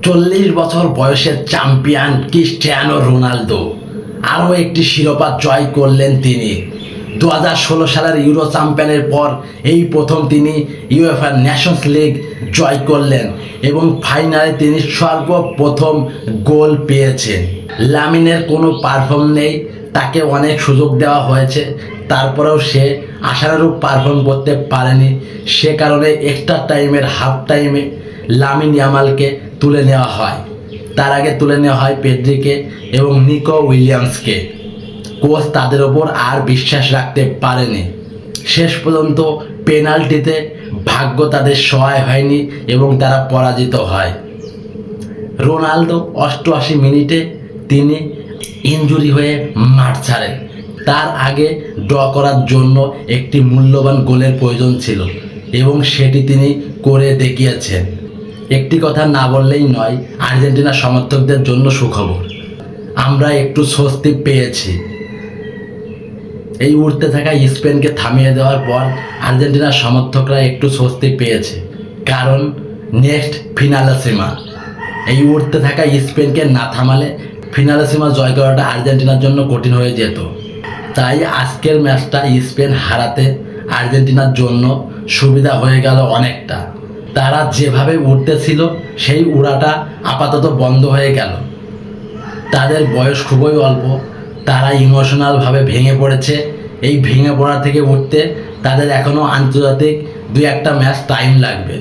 40 বছর বয়সের champion Cristiano Ronaldo আরও একটি শিরোপা জয় করলেন তিনি। 2016 সালের ইউরো চ্যাম্পিয়নের পর এই প্রথম তিনি ইউএফা নেশনস লিগ জয় করলেন এবং ফাইনালে তিনি সর্বপ্রথম গোল পেয়েছেন। লামিনের কোনো পারফর্ম নেই, তাকে অনেক সুযোগ দেওয়া হয়েছে, তারপরেও সে আশানুরূপ পারফর্ম করতে পারেনি। সে কারণে এক্সট্রা টাইমের হাফ টাইমে লামিন ইয়ামালকে তুলে নেওয়া হয়। তার আগে তুলে নেওয়া হয় পেদ্রিকে এবং নিকো উইলিয়ামসকে। কোচ তাদের ওপর আর বিশ্বাস রাখতে পারেনি। শেষ পর্যন্ত পেনাল্টিতে ভাগ্য তাদের সহায় হয়নি এবং তারা পরাজিত হয়। রোনালদো 88 মিনিটে তিনি ইনজুরি হয়ে মাঠ ছাড়েন। তার আগে ড্র করার জন্য একটি মূল্যবান গোলের প্রয়োজন ছিল এবং সেটি তিনি করে দেখিয়েছেন। একটি কথা না বললেই নয়, আর্জেন্টিনা সমর্থকদের জন্য সুখবর, আমরা একটু স্বস্তি পেয়েছি। এই উঠতে থাকা স্পেনকে থামিয়ে দেওয়ার পর আর্জেন্টিনার সমর্থকরা একটু স্বস্তি পেয়েছে, কারণ নেক্সট ফিনালেসিমা। এই উঠতে থাকা স্পেনকে না থামালে ফিনালেসিমা জয় করাটা আর্জেন্টিনার জন্য কঠিন হয়ে যেত। তাই আজকের ম্যাচটা স্পেন হারাতে আর্জেন্টিনার জন্য সুবিধা হয়ে গেল অনেকটা। তারা যেভাবে উঠতেছিল সেই উড়াটা আপাতত বন্ধ হয়ে গেল। তাদের বয়স খুবই অল্প, তারা ইমোশনালভাবে ভেঙে পড়েছে। এই ভেঙে পড়া থেকে উঠতে তাদের এখনও আন্তর্জাতিক 2-1টা ম্যাচ টাইম লাগবে।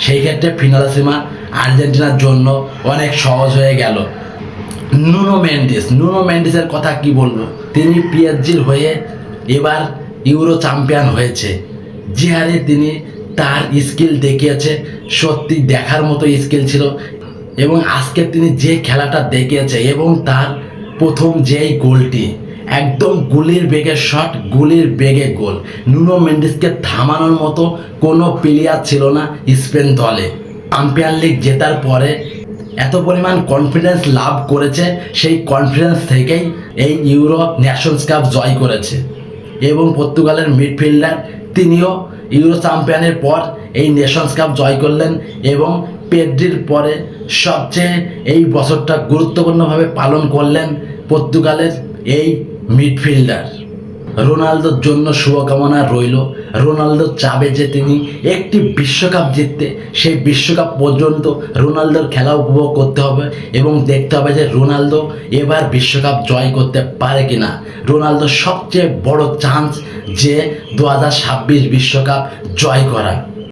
সেই ক্ষেত্রে ফিনালেসিমা আর্জেন্টিনার জন্য অনেক সহজ হয়ে গেল। নুনো মেন্ডিসের কথা কি বলবো, তিনি পিএসজির হয়ে এবার ইউরো চ্যাম্পিয়ন হয়েছে। যে হারে তিনি তার স্কিল দেখিয়েছে, সত্যি দেখার মতো স্কিল ছিল। এবং আজকে তিনি যে খেলাটা দেখিয়েছে এবং তার প্রথম যেই গোলটি, একদম গুলির বেগে শট, গুলির বেগে গোল। নুনো মেন্ডিসকে থামানোর মতো কোনো প্লেয়ার ছিল না স্পেন দলে। চ্যাম্পিয়ন লিগ জেতার পরে এত পরিমাণ কনফিডেন্স লাভ করেছে, সেই কনফিডেন্স থেকেই এই ইউরো নেশনস কাপ জয় করেছে। এবং পর্তুগালের মিডফিল্ডার তিনিও ইউরো চ্যাম্পিয়নের পর এই নেশনস কাপ জয় করলেন এবং পেড্রির পরে সবচেয়ে এই বছরটা গুরুত্বপূর্ণভাবে পালন করলেন পর্তুগালের এই মিডফিল্ডার। রোনালদোর জন্য শুভকামনা রইল। রোনালদো চাবে যে তিনি একটি বিশ্বকাপ জিততে, সেই বিশ্বকাপ পর্যন্ত রোনালদোর খেলা উপভোগ করতে হবে এবং দেখতে হবে যে রোনালদো এবার বিশ্বকাপ জয় করতে পারে কিনা। রোনালদোর সবচেয়ে বড় চান্স যে 2026 বিশ্বকাপ জয় করা।